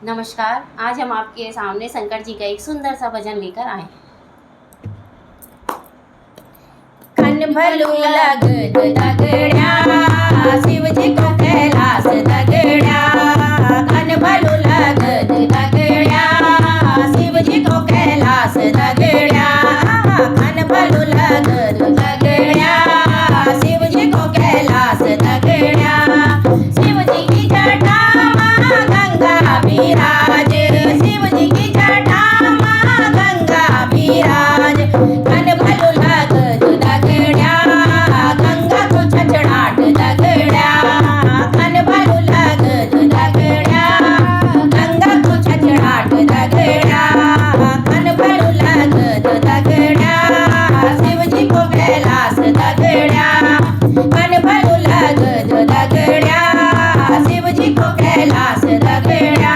नमस्कार। आज हम आपके सामने शंकर जी का एक सुंदर सा भजन लेकर आए हैं। कन भलू लगत दगड्या शिव जी को कैलाश दगड्या। कन भलू लगत दगड्या शिव जी को कैलाश दगड्या। कन भलू लगत दगड्या शिव जी को कैलाश दगड्या। शिव जी की जटा माँ गंगा विराज, शिव जी की जटा माँ गंगा विराज। कन भलू लगत दगड्या गंगा को छछड़ाट दगड्या। कन भलू लगत दगड्या गंगा को छछड़ाट दगड्या। कन भलू लगत दगड्या शिव जी को कैलाश दगड्या। कन भलू लगत दगड्या शिव जी को कैलाश दगड्या।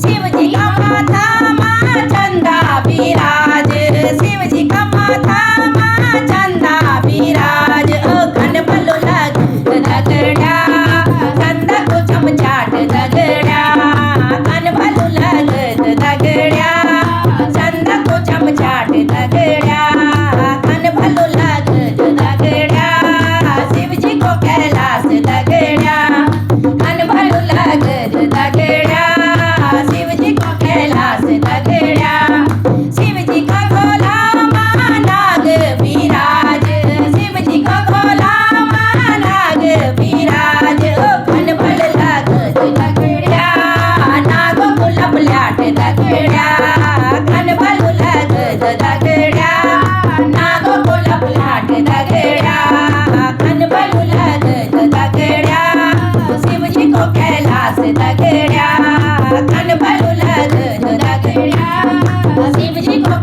शिव जी का माथा माँ चंदा विराज, शिव जी का माथा माँ चंदा विराज। कन भलू लगत दगड्या चंदा को चमचाट दगड्या। कन भलू लगत दगड्या चंदा को चमचाट दगड्या। कन भलू लगत दगड्या शिव जी को कैलाश दगड्या। कन भलू लगत दगड्या शिव जी को कैलाश दगड्या। शिव जी का भोला माँ नाग विराज, शिव जी का भोला माँ नाग विराज। कन भलू लगत दगड्या नागो को लपल्याट दगड्या। कन भलू लगत दगड्या नागो को लपल्याट दगड्या। कन भलू लगत दगड्या शिव जी को कैलाश दगड्या। कन भलू लगत दगड्या शिव जी को